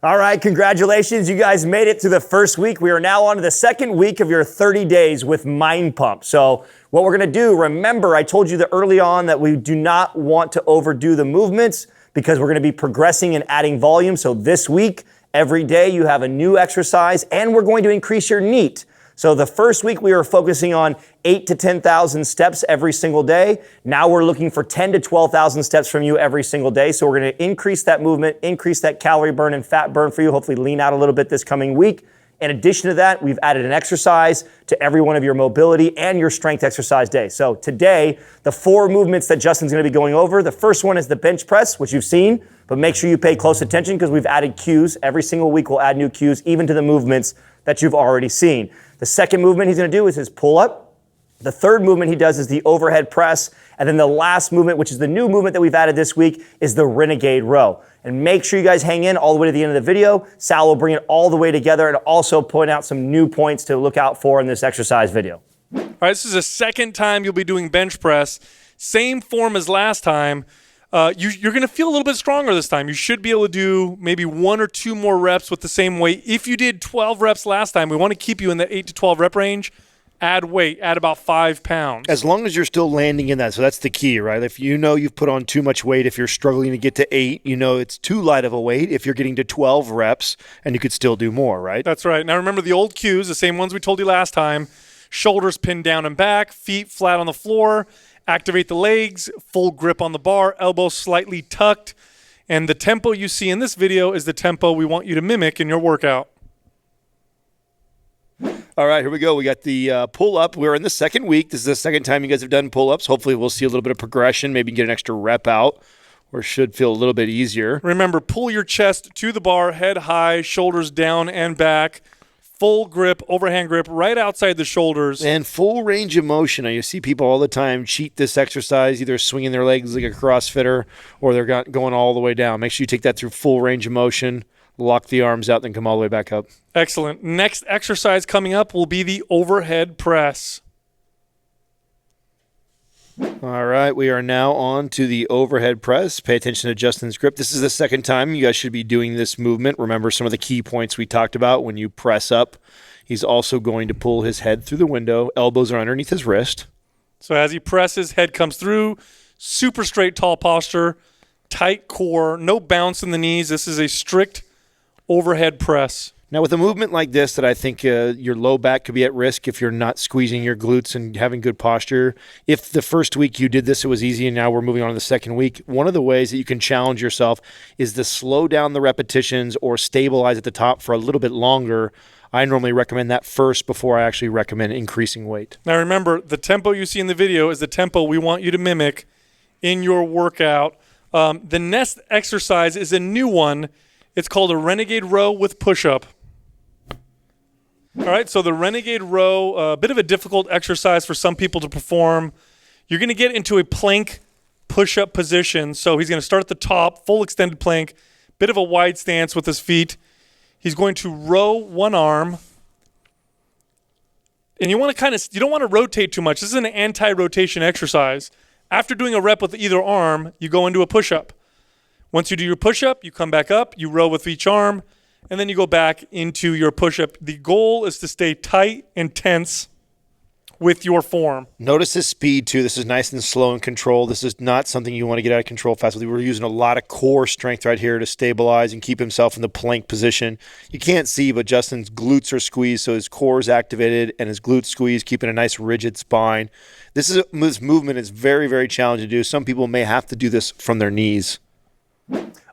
All right, congratulations. You guys made it to the first week. We are now on to the second week of your 30 days with Mind Pump. So what we're gonna do, remember I told you that early on that we do not want to overdo the movements because we're gonna be progressing and adding volume. So this week, every day you have a new exercise and we're going to increase your NEAT. So the first week we were focusing on 8,000 to 10,000 steps every single day. Now we're looking for 10,000 to 12,000 steps from you every single day. So we're going to increase that movement, increase that calorie burn and fat burn for you, hopefully lean out a little bit this coming week. In addition to that, we've added an exercise to every one of your mobility and your strength exercise days. So today, the 4 movements that Justin's going to be going over, the first one is the bench press, which you've seen, but make sure you pay close attention because we've added cues. Every single week we'll add new cues, even to the movements that you've already seen. The second movement he's going to do is his pull-up. The third movement he does is the overhead press. And then the last movement, which is the new movement that we've added this week, is the Renegade Row. And make sure you guys hang in all the way to the end of the video. Sal will bring it all the way together and also point out some new points to look out for in this exercise video. All right, this is the second time you'll be doing bench press. Same form as last time. You're going to feel a little bit stronger this time. You should be able to do maybe 1 or 2 more reps with the same weight. If you did 12 reps last time, we want to keep you in the 8 to 12 rep range. Add weight, add about 5 pounds. As long as you're still landing in that. So that's the key, right? If you know you've put on too much weight, if you're struggling to get to 8, you know it's too light of a weight. If you're getting to 12 reps, and you could still do more, right? That's right. Now remember the old cues, the same ones we told you last time. Shoulders pinned down and back, feet flat on the floor. Activate the legs, full grip on the bar, elbows slightly tucked. And the tempo you see in this video is the tempo we want you to mimic in your workout. All right, here we go. We got the pull-up. We're in the second week. This is the second time you guys have done pull-ups. Hopefully we'll see a little bit of progression, maybe get an extra rep out, or it should feel a little bit easier. Remember, pull your chest to the bar, head high, shoulders down and back. Full grip, overhand grip, right outside the shoulders. And full range of motion. Now, you see people all the time cheat this exercise, either swinging their legs like a CrossFitter or they're going all the way down. Make sure you take that through full range of motion, lock the arms out, then come all the way back up. Excellent. Next exercise coming up will be the overhead press. All right, we are now on to the overhead press. Pay attention to Justin's grip. This is the second time you guys should be doing this movement. Remember some of the key points we talked about when you press up. He's also going to pull his head through the window. Elbows are underneath his wrist. So as he presses, head comes through. Super straight, tall posture. Tight core. No bounce in the knees. This is a strict overhead press. Now, with a movement like this that I think your low back could be at risk if you're not squeezing your glutes and having good posture. If the first week you did this, it was easy, and now we're moving on to the second week, one of the ways that you can challenge yourself is to slow down the repetitions or stabilize at the top for a little bit longer. I normally recommend that first before I actually recommend increasing weight. Now, remember, the tempo you see in the video is the tempo we want you to mimic in your workout. The next exercise is a new one. It's called a Renegade Row with push-up. All right, so the Renegade Row, a bit of a difficult exercise for some people to perform. You're going to get into a plank push-up position. So he's going to start at the top, full extended plank, bit of a wide stance with his feet. He's going to row one arm. And you want to you don't want to rotate too much. This is an anti-rotation exercise. After doing a rep with either arm, you go into a push-up. Once you do your push-up, you come back up, you row with each arm, and then you go back into your push-up. The goal is to stay tight and tense with your form. Notice his speed, too. This is nice and slow and controlled. This is not something you want to get out of control fast. We're using a lot of core strength right here to stabilize and keep himself in the plank position. You can't see, but Justin's glutes are squeezed, so his core is activated and his glutes squeezed, keeping a nice rigid spine. This movement is very, very challenging to do. Some people may have to do this from their knees.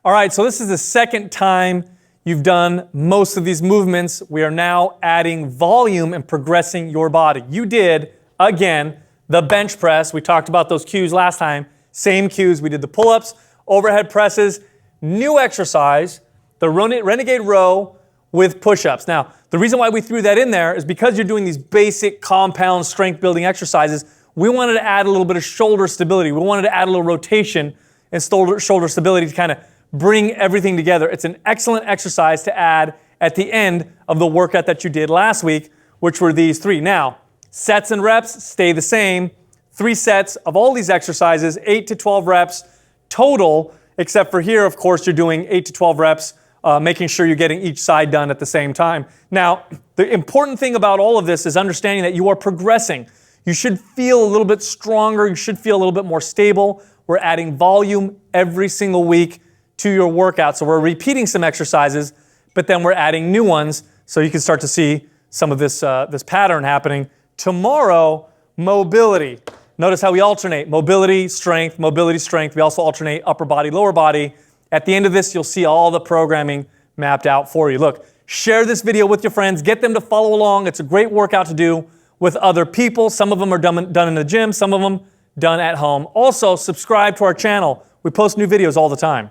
All right, so this is the second time you've done most of these movements. We are now adding volume and progressing your body. You did, again, the bench press. We talked about those cues last time. Same cues. We did the pull-ups, overhead presses, new exercise, the Renegade Row with push-ups. Now, the reason why we threw that in there is because you're doing these basic compound strength-building exercises, we wanted to add a little bit of shoulder stability. We wanted to add a little rotation and shoulder stability to kind of bring everything together. It's an excellent exercise to add at the end of the workout that you did last week, which were these 3. Now, sets and reps stay the same. 3 sets of all these exercises, 8 to 12 reps total, except for here, of course, you're doing 8 to 12 reps making sure you're getting each side done at the same time. Now, the important thing about all of this is understanding that you are progressing. You should feel a little bit stronger. You should feel a little bit more stable. We're adding volume every single week to your workout. So we're repeating some exercises, but then we're adding new ones so you can start to see some of this pattern happening. Tomorrow, mobility. Notice how we alternate mobility, strength, mobility, strength. We also alternate upper body, lower body. At the end of this, you'll see all the programming mapped out for you. Look, share this video with your friends. Get them to follow along. It's a great workout to do with other people. Some of them are done in the gym. Some of them done at home. Also, subscribe to our channel. We post new videos all the time.